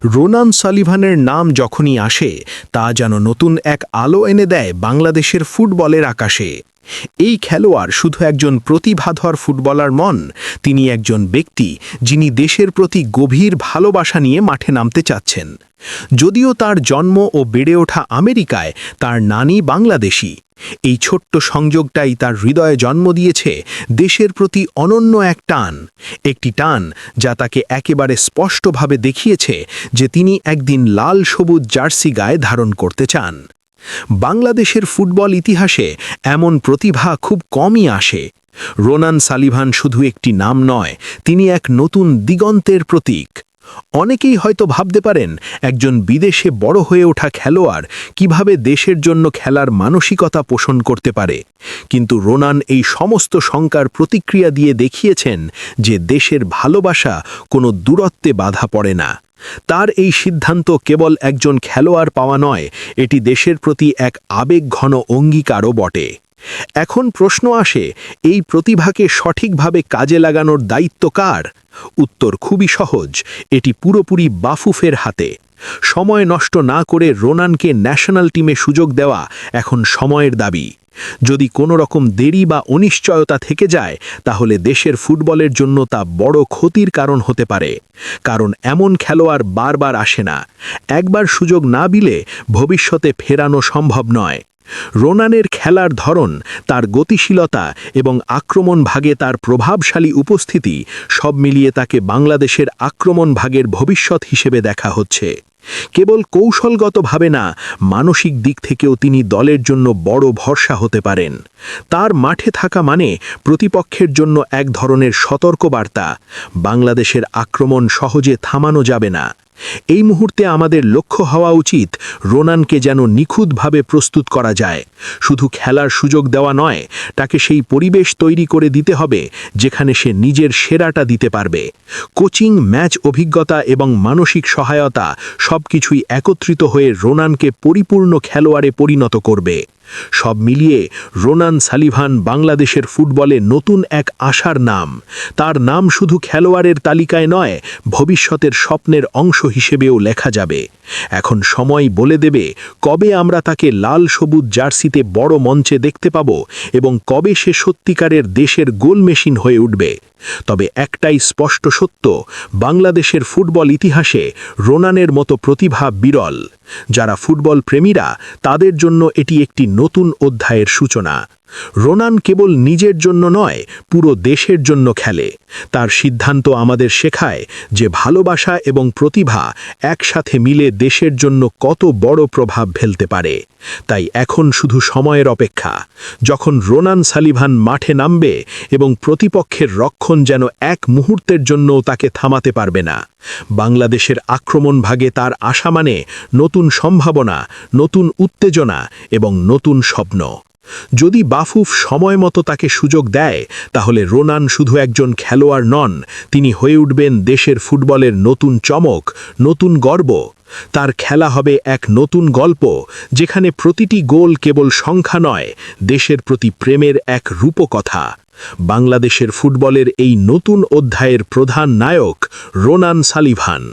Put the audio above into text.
Ronan সালিভানের নাম যখনই আসে তা যেন নতুন এক আলো এনে দেয় বাংলাদেশের ফুটবলের আকাশে। এই খেলোয়াড় শুধু একজন প্রতিভাধর ফুটবলার নন, তিনি একজন ব্যক্তি যিনি দেশের প্রতি গভীর ভালোবাসা নিয়ে মাঠে নামতে চাচ্ছেন। যদিও তার জন্ম ও বেড়ে ওঠা আমেরিকায়, তার নানি বাংলাদেশি। এই ছোট্ট সংযোগটাই তার হৃদয়ে জন্ম দিয়েছে দেশের প্রতি অনন্য এক টান, একটি টান যা তাকে একেবারে স্পষ্টভাবে দেখিয়েছে যে তিনি একদিন লাল সবুজ জার্সি গায়ে ধারণ করতে চান। বাংলাদেশের ফুটবল ইতিহাসে এমন প্রতিভা খুব কমই আসে। রোনান সালিভান শুধু একটি নাম নয়, তিনি এক নতুন দিগন্তের প্রতীক। অনেকেই হয়তো ভাবতে পারেন একজন বিদেশে বড় হয়ে ওঠা খেলোয়াড় কিভাবে দেশের জন্য খেলার মানসিকতা পোষণ করতে পারে, কিন্তু রোনান এই সমস্ত শঙ্কার প্রতিক্রিয়া দিয়ে দেখিয়েছেন যে দেশের ভালোবাসা কোনো দূরত্বে বাধা পড়ে না। তার এই সিদ্ধান্ত কেবল একজন খেলোয়াড় পাওয়া নয়, এটি দেশের প্রতি এক আবেগঘন অঙ্গীকারও বটে। এখন প্রশ্ন আসে, এই প্রতিভাকে সঠিকভাবে কাজে লাগানোর দায়িত্ব কার? উত্তর খুবই সহজ, এটি পুরোপুরি বাফুফের হাতে। সময় নষ্ট না করে রোনানকে ন্যাশনাল টিমে সুযোগ দেওয়া এখন সময়ের দাবি। যদি কোনো রকম দেরি বা অনিশ্চয়তা থেকে যায়, তাহলে দেশের ফুটবলের জন্য তা বড় ক্ষতির কারণ হতে পারে। কারণ এমন খেলোয়াড় বারবার আসে না, একবার সুযোগ না দিলে ভবিষ্যতে ফেরানো সম্ভব নয়। রোনানের খেলার ধরন, তার গতিশীলতা এবং আক্রমণ ভাগে তার প্রভাবশালী উপস্থিতি, সব মিলিয়ে তাকে বাংলাদেশের আক্রমণ ভাগের ভবিষ্যৎ হিসেবে দেখা হচ্ছে। কেবল কৌশলগতভাবে না, মানসিক দিক থেকেও তিনি দলের জন্য বড় ভরসা হতে পারেন। তার মাঠে থাকা মানে প্রতিপক্ষের জন্য এক ধরনের সতর্কবার্তা, বাংলাদেশের আক্রমণ সহজে থামানো যাবে না। এই মুহূর্তে আমাদের লক্ষ্য হওয়া উচিত রোনানকে যেন নিখুঁতভাবে প্রস্তুত করা যায়। শুধু খেলার সুযোগ দেওয়া নয়, তাকে সেই পরিবেশ তৈরি করে দিতে হবে যেখানে সে নিজের সেরাটা দিতে পারবে। কোচিং, ম্যাচ অভিজ্ঞতা এবং মানসিক সহায়তা সবকিছুই একত্রিত হয়ে রোনানকে পরিপূর্ণ খেলোয়াড়ে পরিণত করবে। সব মিলিয়ে রোনান সালিভান বাংলাদেশের ফুটবলে নতুন এক আশার নাম। তার নাম শুধু খেলোয়াড়ের তালিকায় নয়, ভবিষ্যতের স্বপ্নের অংশ হিসেবেও লেখা যাবে। এখন সময় বলে দেবে কবে আমরা তাকে লাল সবুজ জার্সিতে বড় মঞ্চে দেখতে পাব এবং কবে সে সত্যিকারের দেশের গোল মেশিন হয়ে উঠবে। তবে একটাই স্পষ্ট সত্য, বাংলাদেশের ফুটবল ইতিহাসে রোনানের মতো প্রতিভা বিরল। যারা ফুটবল প্রেমীরা, তাদের জন্য এটি একটি নতুন অধ্যায়ের সূচনা। রোনান কেবল নিজের জন্য নয়, পুরো দেশের জন্য খেলে। তার সিদ্ধান্ত আমাদের শেখায় যে ভালোবাসা এবং প্রতিভা একসাথে মিলে দেশের জন্য কত বড় প্রভাব ফেলতে পারে। তাই এখন শুধু সময়ের অপেক্ষা, যখন রোনান সালিভান মাঠে নামবে এবং প্রতিপক্ষের রক্ষণ যেন এক মুহূর্তের জন্যও তাকে থামাতে পারবে না। বাংলাদেশের আক্রমণ ভাগে তার আশা মানে নতুন সম্ভাবনা, নতুন উত্তেজনা এবং নতুন স্বপ্ন। যদি বাফুফ সময় মতো তাকে সুযোগ দেয়, তাহলে রোনান শুধু একজন খেলোয়াড় নন, তিনি হয়ে উঠবেন দেশের ফুটবলের নতুন চমক, নতুন গর্ব। তার খেলা হবে এক নতুন গল্প, যেখানে প্রতিটি গোল কেবল সংখ্যা নয়, দেশের প্রতি প্রেমের এক রূপকথা। বাংলাদেশের ফুটবলের এই নতুন অধ্যায়ের প্রধান নায়ক রোনান সালিভান।